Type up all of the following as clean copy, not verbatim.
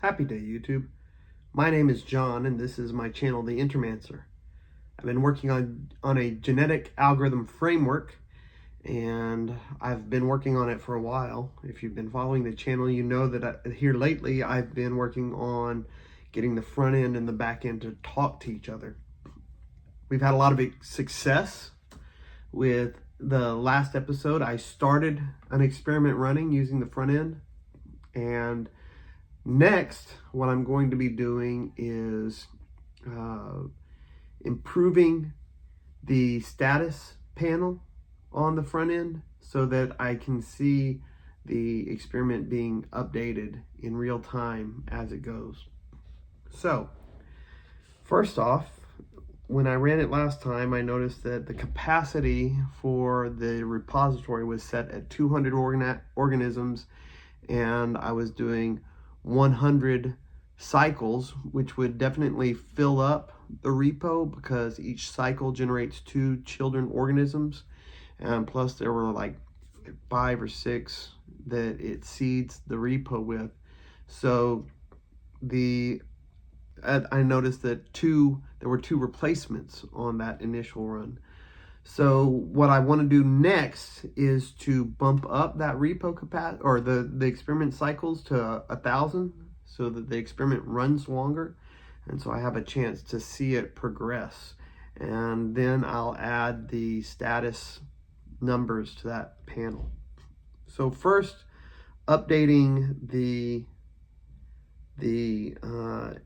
Happy day, YouTube. My name is John, and this is my channel, The Intermancer. I've been working on a genetic algorithm framework, and I've been working on it for a while. If you've been following the channel, you know that here lately I've been working on getting the front end and the back end to talk to each other. We've had a lot of success with the last episode. I started an experiment running using the front end, and next, what I'm going to be doing is improving the status panel on the front end so that I can see the experiment being updated in real time as it goes. So, first off, when I ran it last time, I noticed that the capacity for the repository was set at 200 organisms, and I was doing 100 cycles, which would definitely fill up the repo because each cycle generates 2 children organisms, and plus there were like 5 or 6 that it seeds the repo with. So I noticed that there were 2 replacements on that initial run. So what I want to do next is to bump up that repo capacity, or the experiment cycles, to 1,000 so that the experiment runs longer, and so I have a chance to see it progress. And then I'll add the status numbers to that panel. So first, updating the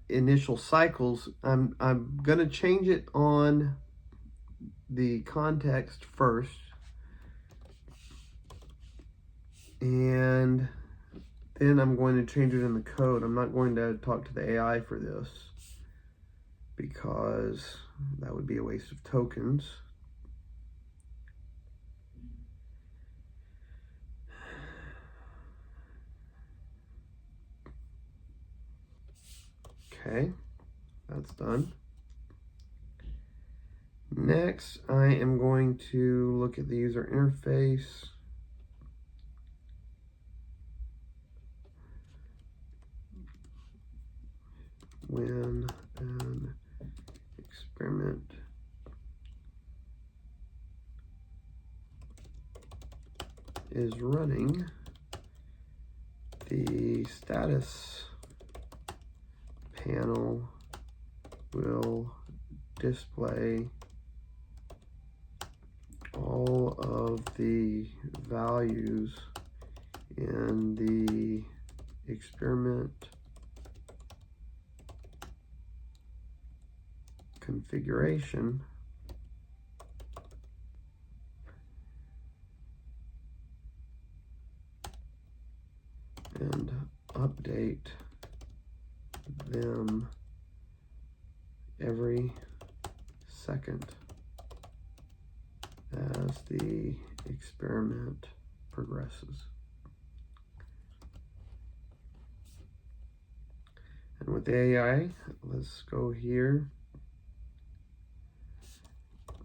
initial cycles, I'm gonna change it on the context first, and then I'm going to change it in the code. I'm not going to talk to the AI for this because that would be a waste of tokens. Okay, that's done. Next, I am going to look at the user interface. When an experiment is running, the status panel will display all of the values in the experiment configuration and update them every second as the experiment progresses. And with the AI, let's go here.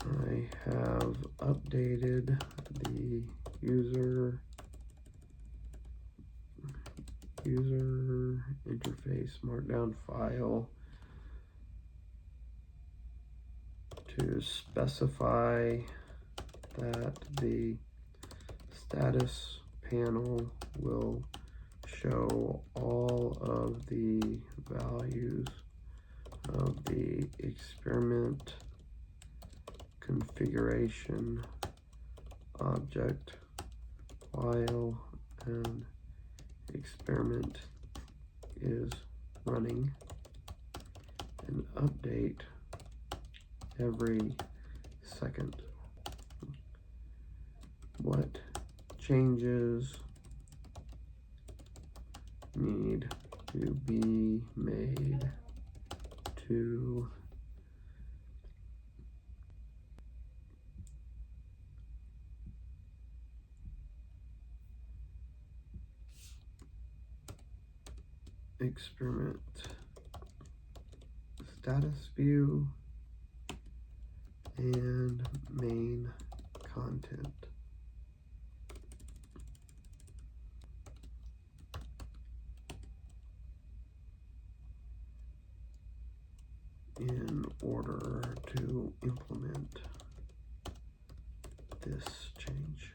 I have updated the user interface markdown file to specify that the status panel will show all of the values of the experiment configuration object while an experiment is running, and update every second. What changes need to be made to experiment status view and main content? in order to implement this change.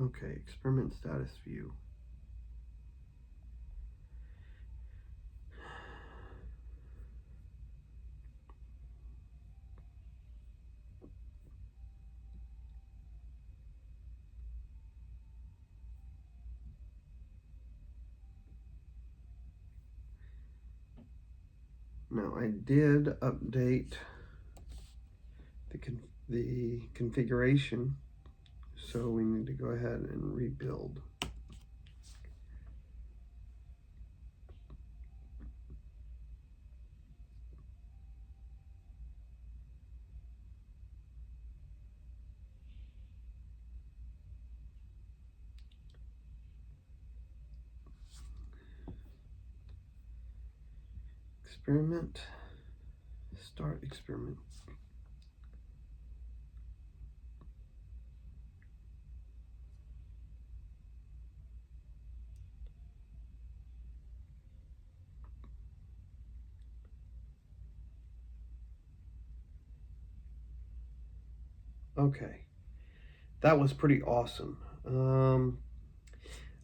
Okay, experiment status view. Now I did update the configuration, so we need to go ahead and rebuild. Experiment, start experiment. Okay, that was pretty awesome.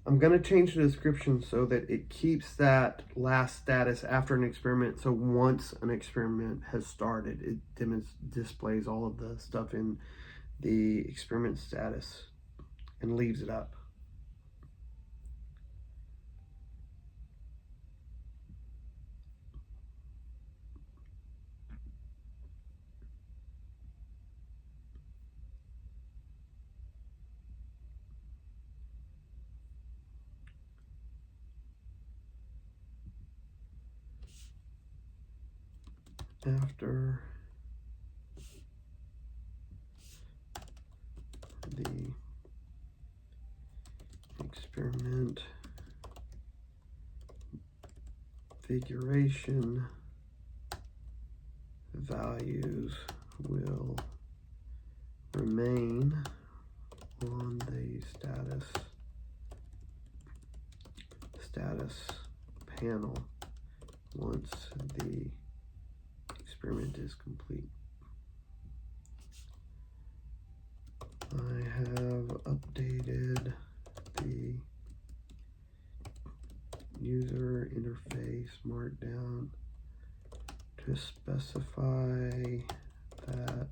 I'm going to change the description so that it keeps that last status after an experiment. So once an experiment has started, it displays all of the stuff in the experiment status and leaves it up. After the experiment configuration, values will remain on the status panel once the experiment is complete. I have updated the user interface markdown to specify that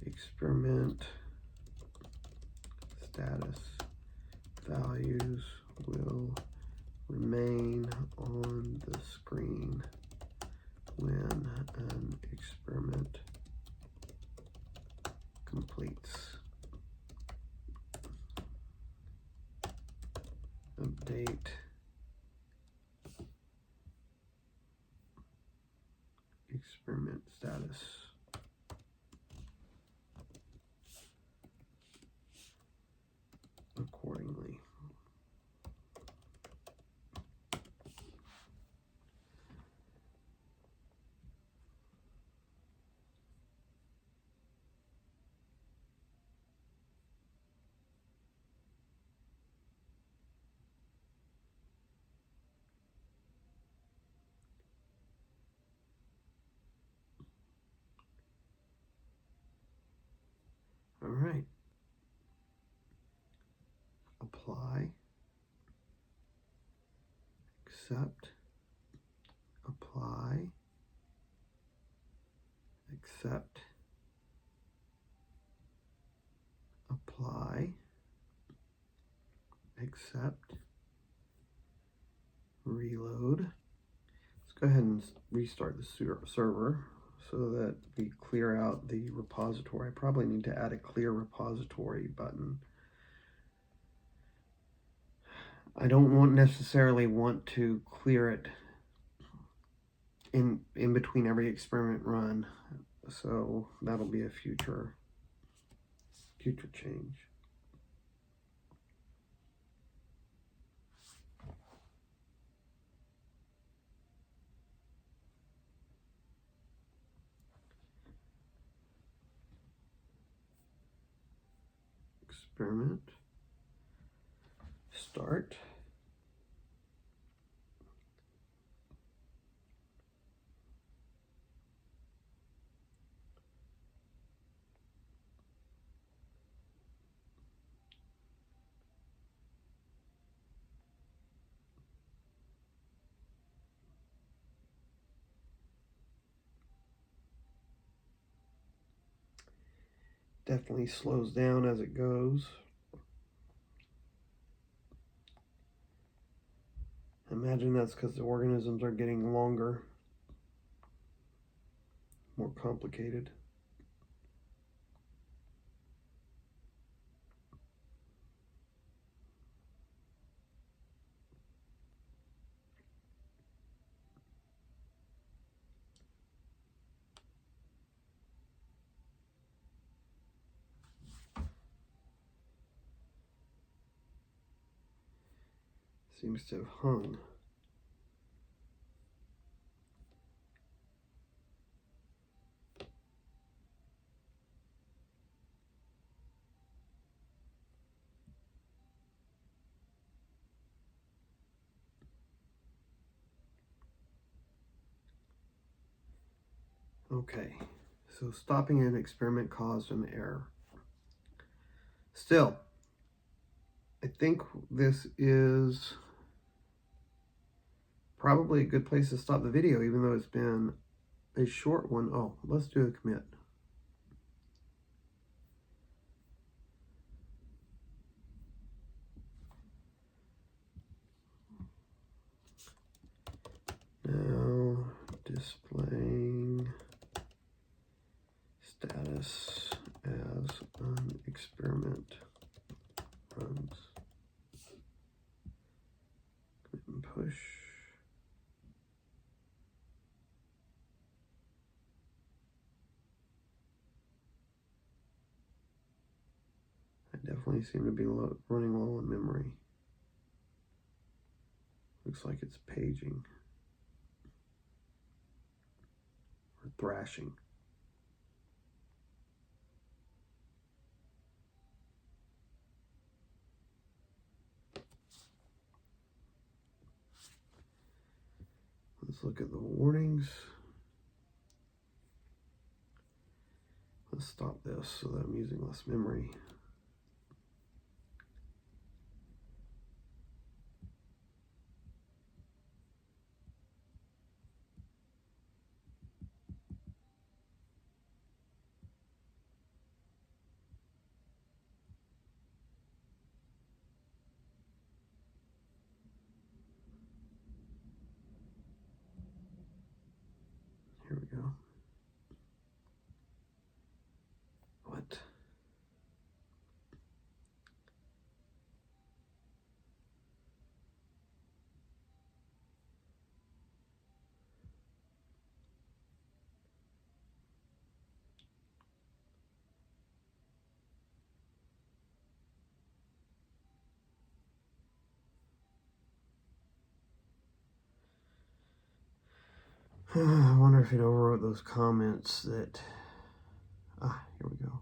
experiment status values will remain on the screen when an experiment completes. Update experiment status accordingly. All right. Apply, accept, apply, accept, apply, accept, reload. go ahead and restart the server so that we clear out the repository. I probably need to add a clear repository button. I don't necessarily want to clear it in between every experiment run, so that'll be a future change. Experiment start. Definitely slows down as it goes. I imagine that's because the organisms are getting longer, more complicated. Seems to have hung. Okay, so stopping an experiment caused an error. Still, I think this is probably a good place to stop the video, even though it's been a short one. Oh, let's do a commit. Now, displaying status as an experiment runs. Commit and push. I definitely seem to be running low on memory. Looks like it's paging or thrashing. Let's look at the warnings. Let's stop this so that I'm using less memory. Here we go. What? I wonder if it overwrote those comments that... here we go.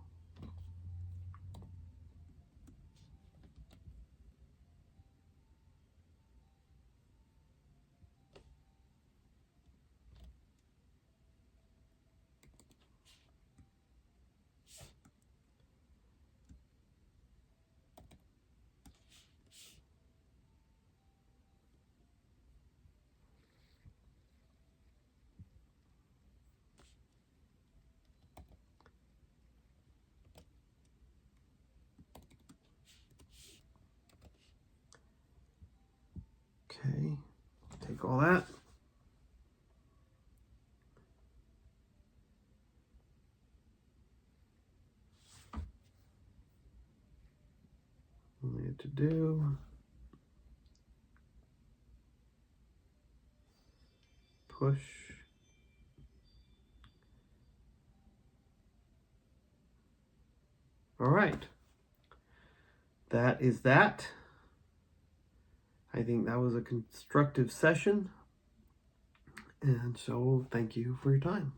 Okay, take all that. it to do. Push. All right. That is that. I think that was a constructive session. And so thank you for your time.